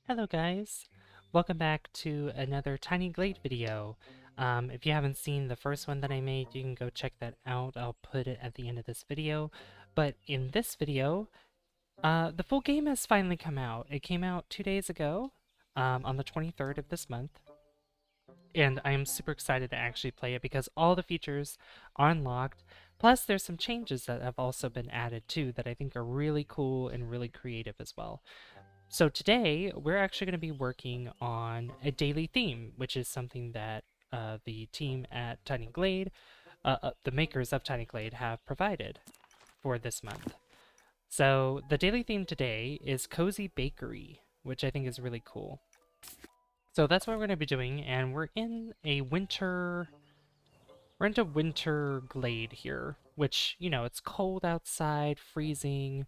Hello guys, welcome back to another Tiny Glade video. If you haven't seen the first one that I made, you can go check that out. I'll put it at the end of this video. But in this video, the full game has finally come out. It came out 2 days ago, on the 23rd of this month. And I am super excited to actually play it because all the features are unlocked. Plus, there's some changes that have also been added too that I think are really cool and really creative as well. So today, we're actually going to be working on a daily theme, which is something that the team at Tiny Glade, the makers of Tiny Glade, have provided for this month. So the daily theme today is Cozy Bakery, which I think is really cool. So that's what we're going to be doing, and we're into winter glade here, which, you know, it's cold outside, freezing,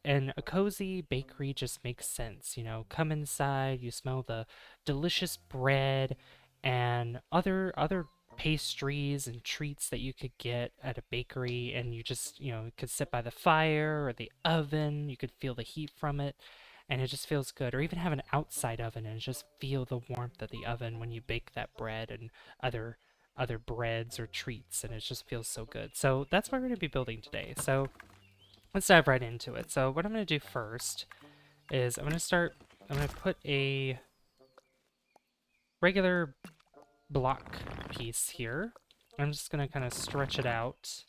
and a cozy bakery just makes sense. You know, come inside, you smell the delicious bread and other pastries and treats that you could get at a bakery, and you just, you know, could sit by the fire or the oven, you could feel the heat from it, and it just feels good. Or even have an outside oven and just feel the warmth of the oven when you bake that bread and other breads or treats, and it just feels so good. So that's what we're going to be building today. So let's dive right into it. So what I'm going to do first is I'm going to put a regular block piece here. I'm just going to kind of stretch it out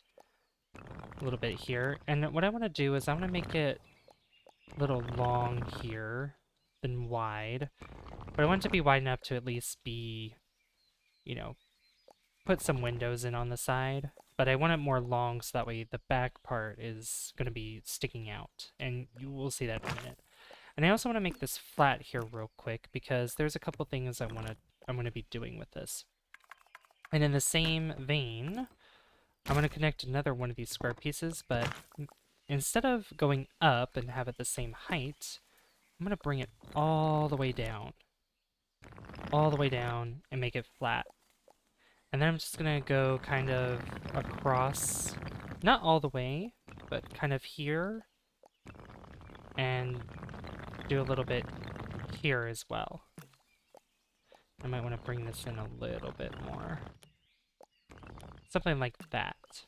a little bit here. And what I want to do is I want to make it a little long here than wide. But I want it to be wide enough to at least be, you know, put some windows in on the side, but I want it more long so that way the back part is going to be sticking out, and you will see that in a minute. And I also want to make this flat here real quick because there's a couple things I'm going to be doing with this. And in the same vein, I'm going to connect another one of these square pieces, but instead of going up and have it the same height, I'm going to bring it all the way down, and make it flat. And then I'm just gonna go kind of across, not all the way, but kind of here, and do a little bit here as well. I might want to bring this in a little bit more. Something like that.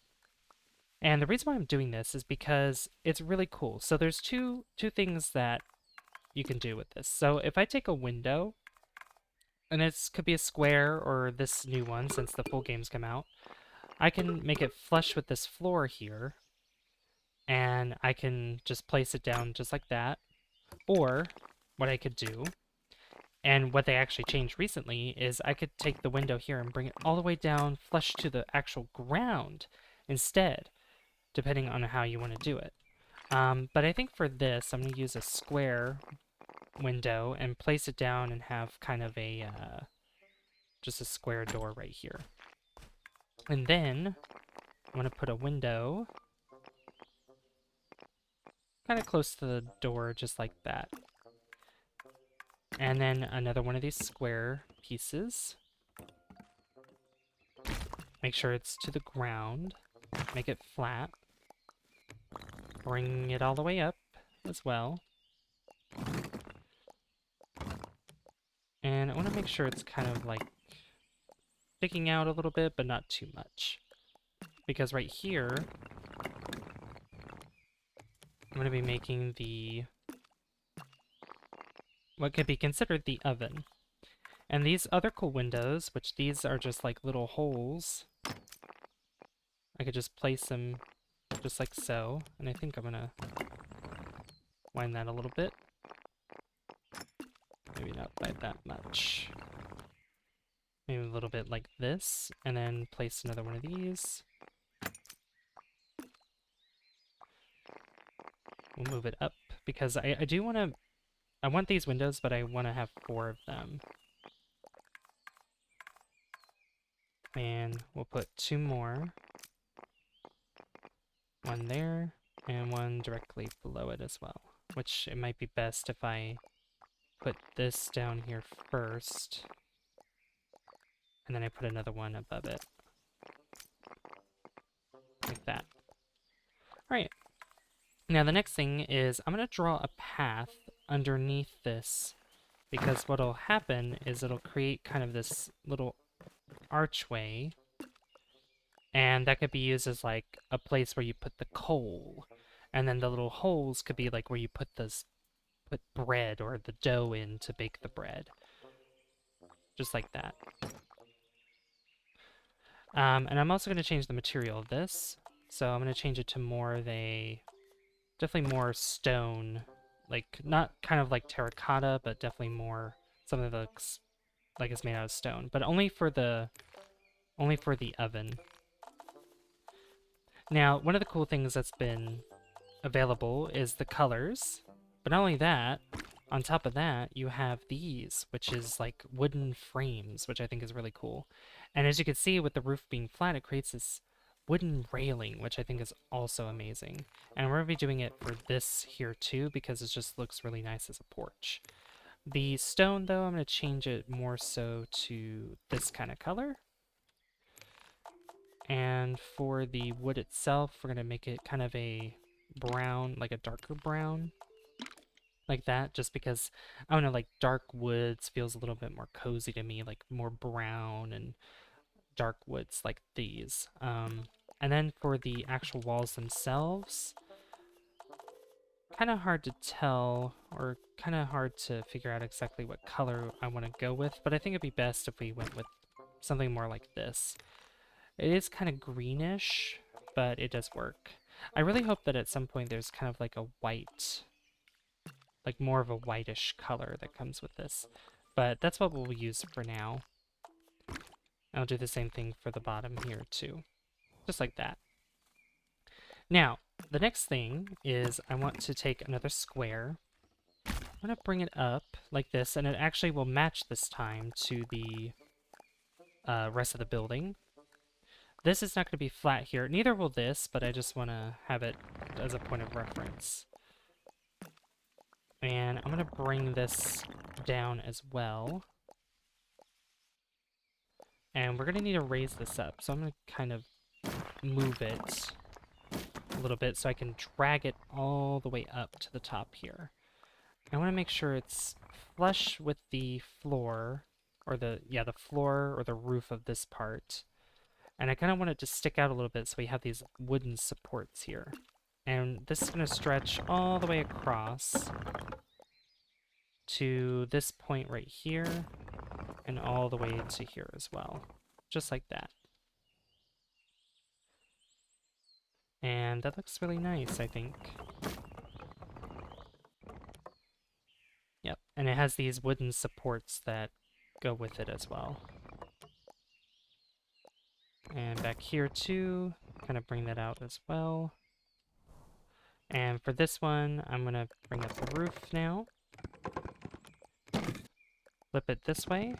And the reason why I'm doing this is because it's really cool. So there's two things that you can do with this. So if I take a window, and this could be a square or this new one since the full game's come out, I can make it flush with this floor here, and I can just place it down just like that. Or what I could do, and what they actually changed recently, is I could take the window here and bring it all the way down flush to the actual ground instead, depending on how you want to do it. But I think for this, I'm going to use a square window and place it down and have kind of a just a square door right here. And then I'm going to put a window kind of close to the door, just like that. And then another one of these square pieces. Make sure it's to the ground. Make it flat. Bring it all the way up as well. And I want to make sure it's kind of like sticking out a little bit, but not too much. Because right here, I'm going to be making what could be considered the oven. And these other cool windows, which these are just like little holes, I could just place them just like so. And I think I'm going to wind that a little bit. Maybe not by that much. Maybe a little bit like this, and then place another one of these. We'll move it up, because I do want to... I want these windows, but I want to have 4 of them. And we'll put 2 more. One there, and one directly below it as well. Which it might be best if I put this down here first, and then I put another one above it. Like that. Alright. Now the next thing is I'm going to draw a path underneath this because what'll happen is it'll create kind of this little archway, and that could be used as like a place where you put the coal, and then the little holes could be like where you put bread or the dough in to bake the bread, just like that. And I'm also going to change the material of this, so I'm going to change it to more of a, definitely more stone, like not kind of like terracotta, but definitely more something that looks like it's made out of stone, but only for the oven. Now, one of the cool things that's been available is the colors, but not only that, on top of that, you have these, which is like wooden frames, which I think is really cool. And as you can see, with the roof being flat, it creates this wooden railing, which I think is also amazing. And we're going to be doing it for this here too, because it just looks really nice as a porch. The stone, though, I'm going to change it more so to this kind of color. And for the wood itself, we're going to make it kind of a brown, like a darker brown, like that, just because, I don't know, like dark woods feels a little bit more cozy to me, like more brown and dark woods like these. And then for the actual walls themselves, kind of hard to tell, or kind of hard to figure out exactly what color I want to go with, but I think it'd be best if we went with something more like this. It is kind of greenish, but it does work. I really hope that at some point there's kind of like a white, like more of a whitish color that comes with this. But that's what we'll use for now. I'll do the same thing for the bottom here too. Just like that. Now, the next thing is I want to take another square. I'm going to bring it up like this, and it actually will match this time to the rest of the building. This is not going to be flat here. Neither will this, but I just want to have it as a point of reference. And I'm going to bring this down as well. And we're going to need to raise this up. So I'm going to kind of move it a little bit so I can drag it all the way up to the top here. I want to make sure it's flush with the floor, or the floor or the roof of this part. And I kind of want it to stick out a little bit so we have these wooden supports here. And this is going to stretch all the way across to this point right here, and all the way to here as well. Just like that. And that looks really nice, I think. Yep, and it has these wooden supports that go with it as well. And back here too, kind of bring that out as well. And for this one, I'm going to bring up the roof now. Flip it this way.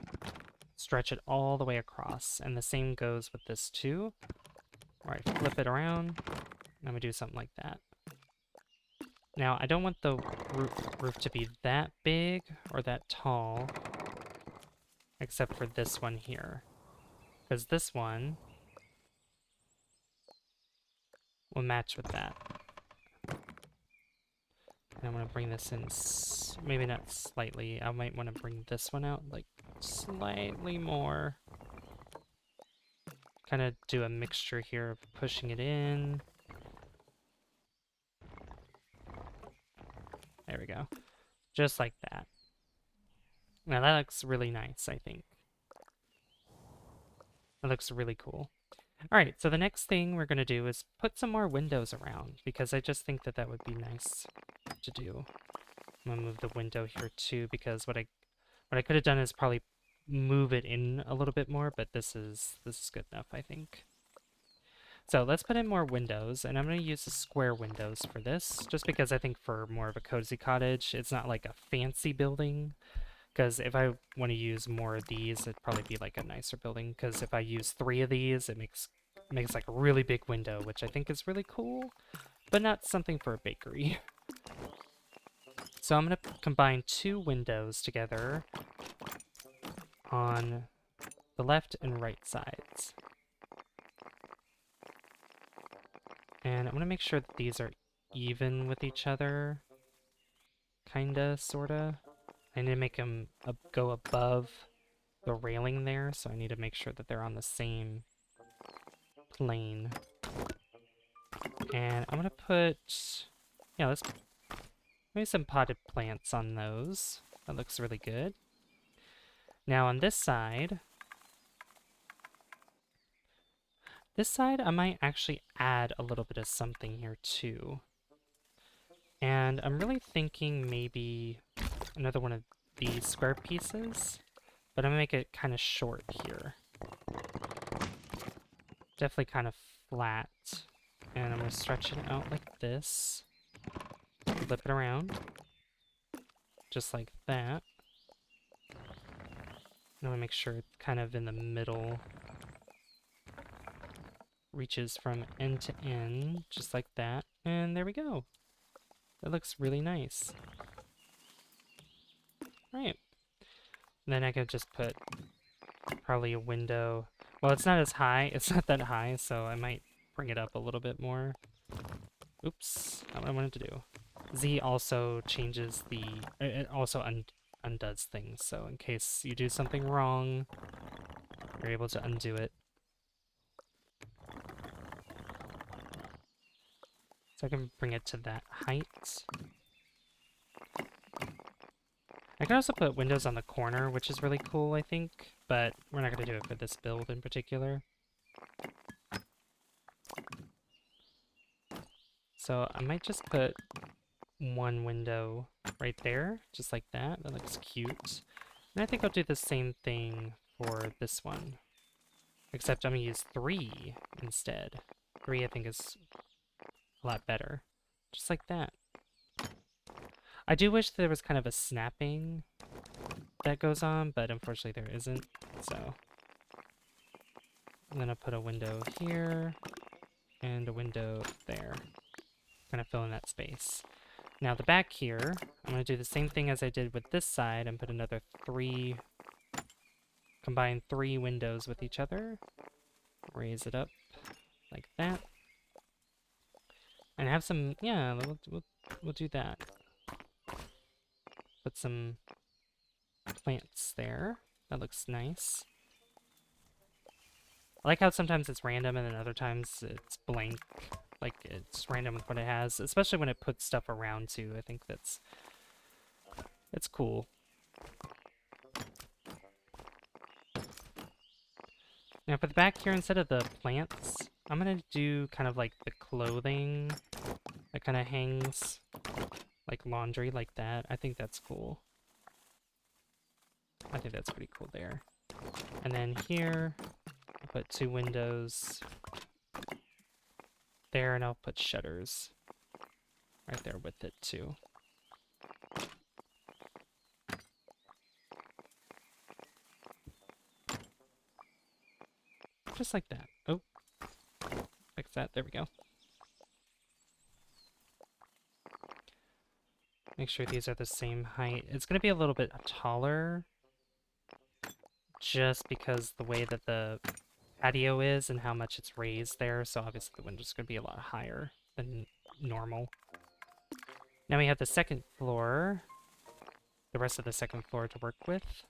Stretch it all the way across. And the same goes with this too. All right, flip it around. I'm going to do something like that. Now, I don't want the roof to be that big or that tall, except for this one here. Because this one will match with that. And I'm going to bring this in, maybe not slightly. I might want to bring this one out, like, slightly more. Kind of do a mixture here of pushing it in. There we go. Just like that. Now that looks really nice, I think. That looks really cool. Alright, so the next thing we're going to do is put some more windows around, because I just think that that would be nice to do. I'm going to move the window here too, because what I could have done is probably move it in a little bit more, but this is good enough, I think. So let's put in more windows, and I'm going to use the square windows for this, just because I think for more of a cozy cottage, it's not like a fancy building. Because if I want to use more of these, it'd probably be like a nicer building. Because if I use 3 of these, it makes like a really big window, which I think is really cool, but not something for a bakery. So I'm going to combine 2 windows together on the left and right sides. And I'm going to make sure that these are even with each other. Kinda, sorta. I need to make them go above the railing there, so I need to make sure that they're on the same plane. And I'm gonna put, yeah, let's maybe some potted plants on those. That looks really good. Now on this side I might actually add a little bit of something here too. And I'm really thinking maybe another one of these square pieces, but I'm gonna make it kind of short here. Definitely kind of flat. And I'm gonna stretch it out like this. Flip it around. Just like that. And I'm gonna make sure it's kind of in the middle. Reaches from end to end, just like that. And there we go. That looks really nice. Right. Then I could just put probably a window. Well, it's not as high. It's not that high, so I might bring it up a little bit more. Oops, not what I wanted to do. Z also changes the... It also undoes things, so in case you do something wrong, you're able to undo it. So I can bring it to that height. I can also put windows on the corner, which is really cool, I think, but we're not going to do it for this build in particular. So I might just put one window right there, just like that. That looks cute. And I think I'll do the same thing for this one, except I'm going to use 3 instead. 3 I think is a lot better. Just like that. I do wish there was kind of a snapping that goes on, but unfortunately there isn't, so... I'm gonna put a window here, and a window there. Kind of fill in that space. Now the back here, I'm gonna do the same thing as I did with this side, and put another 3... Combine 3 windows with each other. Raise it up like that. And have some, yeah, we'll do that. Put some plants there. That looks nice. I like how sometimes it's random and then other times it's blank. Like, it's random with what it has, especially when it puts stuff around too. I think it's cool. Now for the back here, instead of the plants, I'm gonna do kind of like the clothing that kind of hangs like laundry like that. I think that's cool. I think that's pretty cool there. And then here, I'll put 2 windows there, and I'll put shutters right there with it too. Just like that. Oh, fix that. There we go. Make sure these are the same height. It's going to be a little bit taller just because the way that the patio is and how much it's raised there, so obviously the window's going to be a lot higher than normal. Now we have the second floor, the rest of the second floor to work with.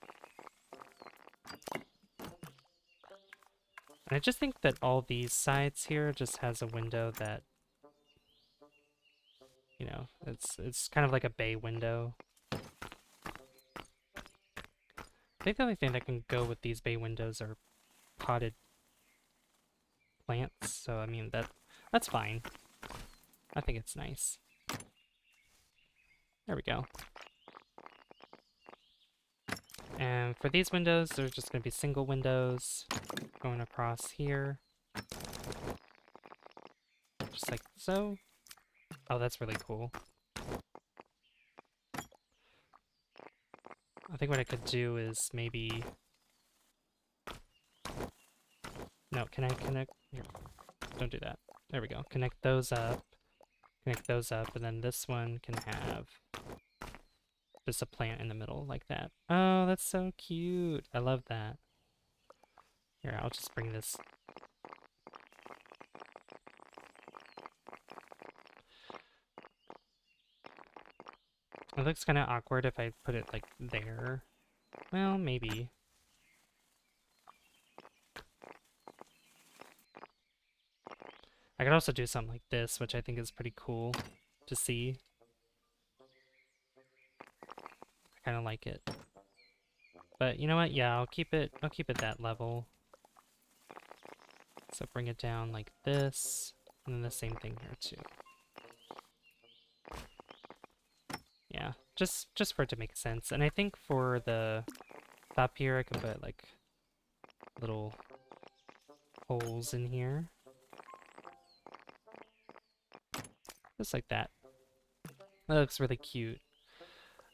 And I just think that all these sides here just has a window that, you know, it's kind of like a bay window. I think the only thing that can go with these bay windows are potted plants, so I mean that's fine. I think it's nice. There we go. And for these windows, there's just going to be single windows going across here. Just like so. Oh, that's really cool. I think what I could do is maybe... No, can I connect? Here, don't do that. There we go. Connect those up. Connect those up, and then this one can have just a plant in the middle like that. Oh, that's so cute. I love that. Here, I'll just bring this. It looks kind of awkward if I put it like there. Well, maybe. I could also do something like this, which I think is pretty cool to see. I kind of like it. But you know what? Yeah, I'll keep it that level. So bring it down like this, and then the same thing here too. Yeah, just for it to make sense. And I think for the top here, I can put like little holes in here. Just like that. That looks really cute.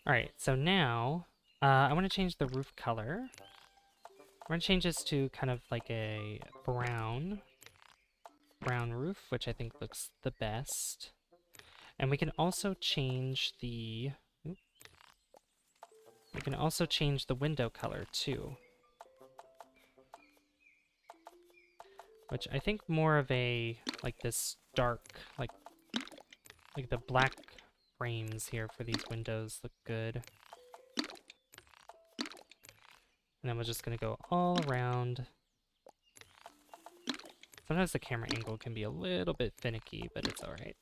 Alright, so now I want to change the roof color. We're going to change this to kind of like a brown roof, which I think looks the best. And we can also change the window color too. Which I think more of a like this dark, like the black frames here for these windows look good. And then we're just gonna go all around. Sometimes the camera angle can be a little bit finicky, but it's alright.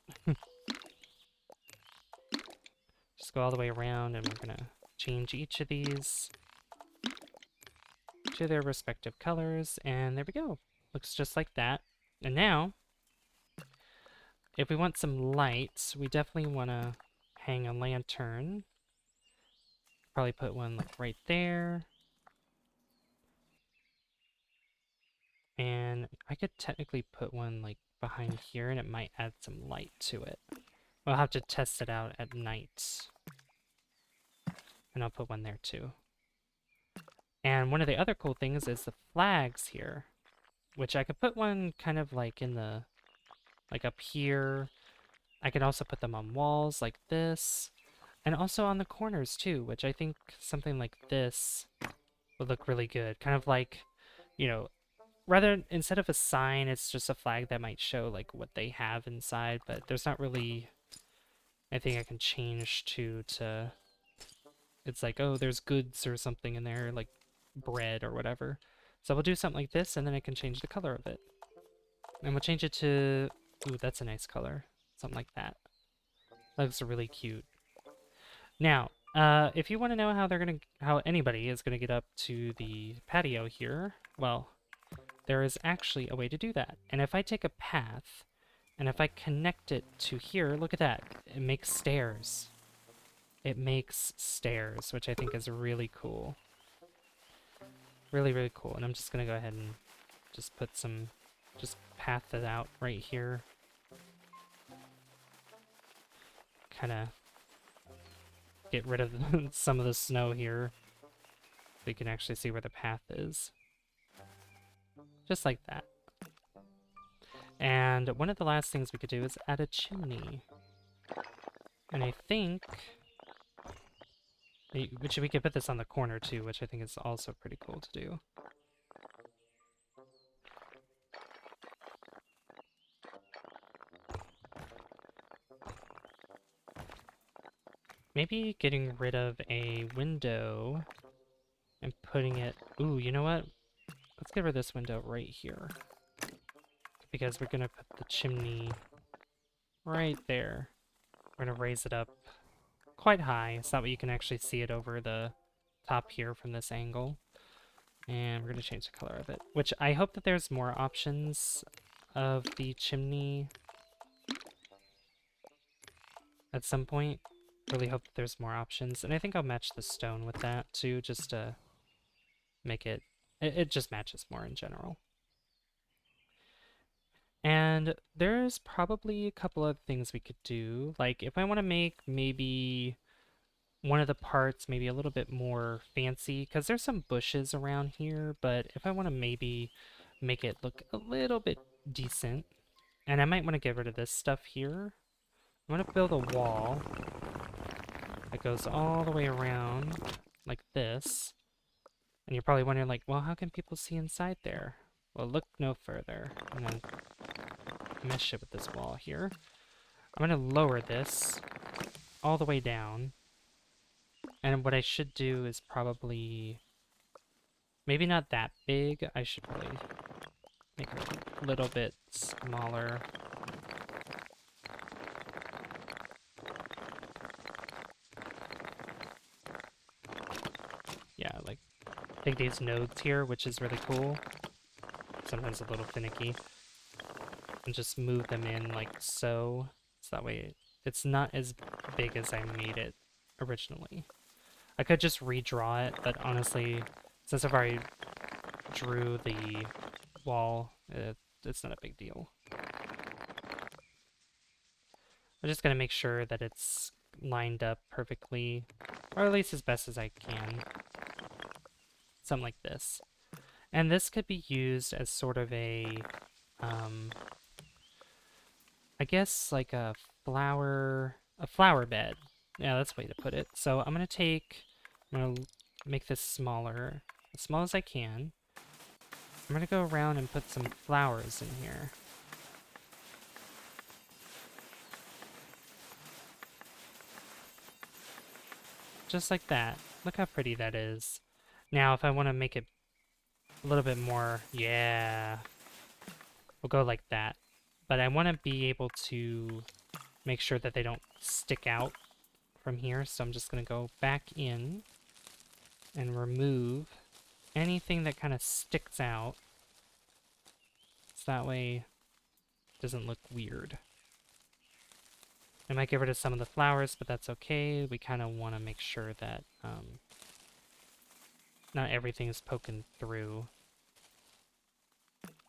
Just go all the way around, and we're gonna change each of these to their respective colors, and there we go. Looks just like that. And now, if we want some light, we definitely want to hang a lantern. Probably put one like right there. And I could technically put one like behind here, and it might add some light to it. We'll have to test it out at night. And I'll put one there too. And one of the other cool things is the flags here, which I could put one kind of like in the, like up here. I could also put them on walls like this, and also on the corners too, which I think something like this would look really good. Kind of like, you know, rather, instead of a sign, it's just a flag that might show like what they have inside, but there's not really anything I can change to, it's like, oh, there's goods or something in there, like bread or whatever. So we'll do something like this, and then I can change the color of it. And we'll change it to, ooh, that's a nice color. Something like that. That looks really cute. Now, if you want to know how anybody is gonna get up to the patio here, well, there is actually a way to do that. And if I take a path, and if I connect it to here, look at that. It makes stairs. It makes stairs, which I think is really cool. Really, really cool. And I'm just gonna go ahead and just path it out right here. Kind of get rid of some of the snow here, so you can actually see where the path is. Just like that. And one of the last things we could do is add a chimney. And I think, which we could put this on the corner too, which I think is also pretty cool to do. Maybe getting rid of a window and putting it... Ooh, you know what? Let's get rid of this window right here. Because we're going to put the chimney right there. We're going to raise it up quite high, so that way you can actually see it over the top here from this angle. And we're going to change the color of it, which I hope that there's more options of the chimney at some point. Really hope that there's more options. And I think I'll match the stone with that too, just to make it... It just matches more in general. And there's probably a couple of things we could do. Like, if I want to make maybe one of the parts maybe a little bit more fancy, because there's some bushes around here, but if I want to maybe make it look a little bit decent, and I might want to get rid of this stuff here, I'm going to build a wall that goes all the way around like this. And you're probably wondering, like, well, how can people see inside there? Well, look no further. I'm going to mesh it with this wall here. I'm going to lower this all the way down. And what I should do is probably, maybe not that big. I should probably make it a little bit smaller. Yeah, like take these nodes here, which is really cool. Sometimes a little finicky. And just move them in like so. So that way it's not as big as I made it originally. I could just redraw it, but honestly, since I've already drew the wall, it's not a big deal. I'm just gonna make sure that it's lined up perfectly, or at least as best as I can. Something like this. And this could be used as sort of I guess like a flower bed. Yeah, that's the way to put it. So I'm gonna make this smaller, as small as I can. I'm gonna go around and put some flowers in here. Just like that. Look how pretty that is. Now, if I want to make it a little bit more, yeah, we'll go like that. But I want to be able to make sure that they don't stick out from here. So I'm just going to go back in and remove anything that kind of sticks out. So that way it doesn't look weird. I might get rid of some of the flowers, but that's okay. We kind of want to make sure that not everything is poking through.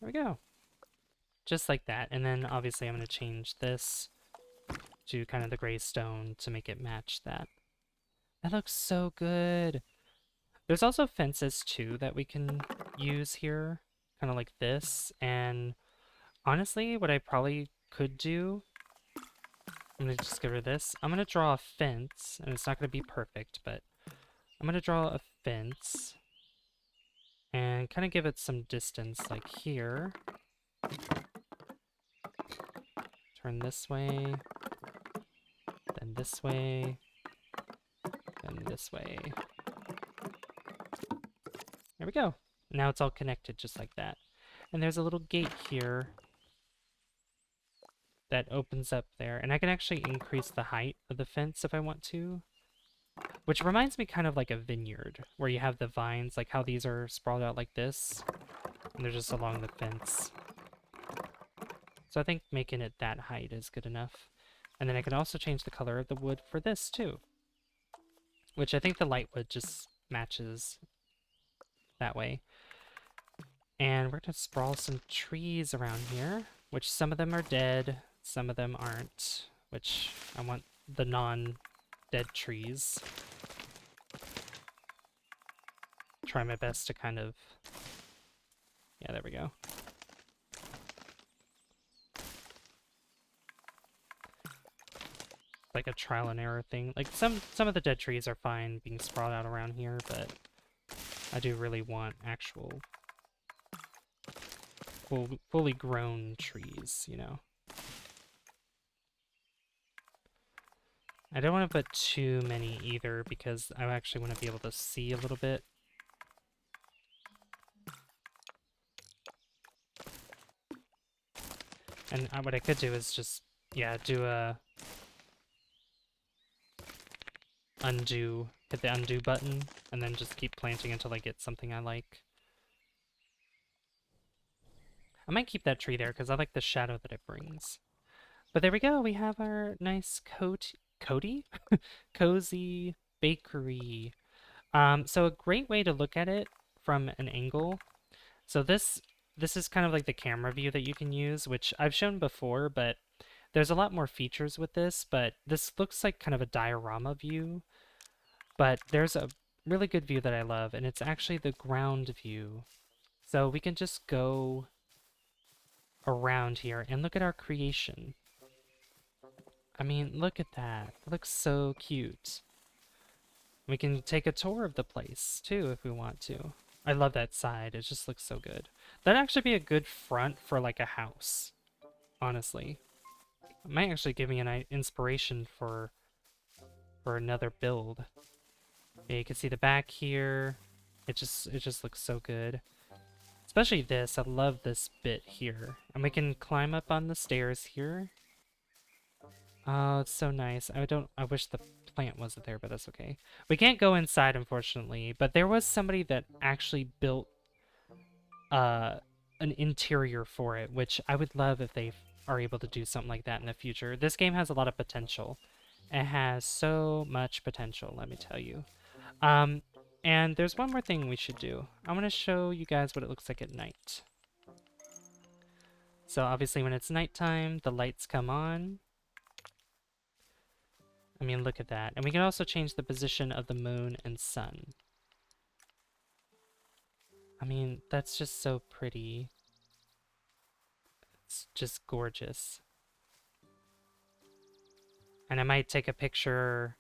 There we go. Just like that. And then obviously I'm going to change this to kind of the gray stone to make it match that. That looks so good. There's also fences too that we can use here, kind of like this. And honestly, what I probably could do, I'm going to just get rid of this. I'm going to draw a fence, and it's not going to be perfect, but I'm going to draw a fence and kind of give it some distance, like here. Turn this way, then this way, then this way. There we go. Now it's all connected just like that. And there's a little gate here that opens up there. And I can actually increase the height of the fence if I want to. Which reminds me kind of like a vineyard, where you have the vines, like how these are sprawled out like this. And they're just along the fence. So I think making it that height is good enough. And then I can also change the color of the wood for this too. Which I think the light wood just matches that way. And we're going to sprawl some trees around here, which some of them are dead, some of them aren't, which I want the non-dead trees. Try my best to kind of... Yeah, there we go. Like a trial and error thing. Like some of the dead trees are fine being sprawled out around here, but I do really want actual fully grown trees, you know. I don't want to put too many either because I actually want to be able to see a little bit. And what I could do is just, yeah, do a undo, hit the undo button, and then just keep planting until I get something I like. I might keep that tree there because I like the shadow that it brings. But there we go, we have our nice cozy bakery. So a great way to look at it from an angle. So this is kind of like the camera view that you can use, which I've shown before, but there's a lot more features with this, but this looks like kind of a diorama view. But there's a really good view that I love, and it's actually the ground view. So we can just go around here and look at our creation. I mean, look at that. It looks so cute. We can take a tour of the place, too, if we want to. I love that side. It just looks so good. That'd actually be a good front for, like, a house, honestly. It might actually give me an inspiration for another build. Yeah, you can see the back here. It just looks so good. Especially this. I love this bit here. And we can climb up on the stairs here. Oh, it's so nice. I wish the plant wasn't there, but that's okay. We can't go inside, unfortunately, but there was somebody that actually built uh an interior for it, which I would love if they are able to do something like that in the future. This game has a lot of potential. It has so much potential, let me tell you. Um, and there's one more thing we should do. I want to show you guys what it looks like at night. So obviously when it's nighttime, the lights come on. I mean, look at that. And we can also change the position of the moon and sun. I mean, that's just so pretty. It's just gorgeous. And I might take a picture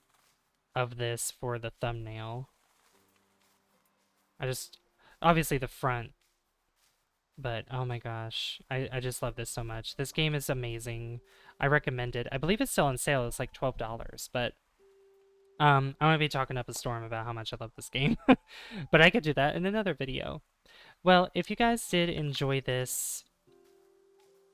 of this for the thumbnail. Obviously the front, but oh my gosh, I just love this so much. This game is amazing. I recommend it. I believe it's still on sale. It's like $12, but I'm gonna be talking up a storm about how much I love this game. But I could do that in another video. Well, if you guys did enjoy this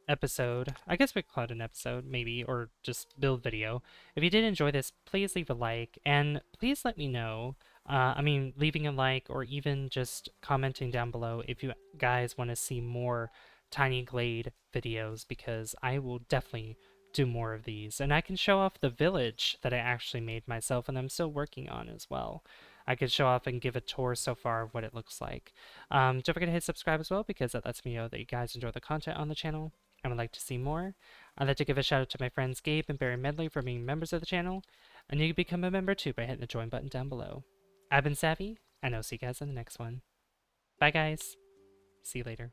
episode, I guess we could call it an episode, maybe, or just build video. If you did enjoy this, please leave a like, and please let me know. I mean, leaving a like or even just commenting down below if you guys want to see more Tiny Glade videos, because I will definitely do more of these. And I can show off the village that I actually made myself and I'm still working on as well. I could show off and give a tour so far of what it looks like. Don't forget to hit subscribe as well, because that lets me know that you guys enjoy the content on the channel and would like to see more. I'd like to give a shout out to my friends Gabe and Barry Medley for being members of the channel, and you can become a member too by hitting the join button down below. I've been Savvy, and I'll see you guys in the next one. Bye guys. See you later.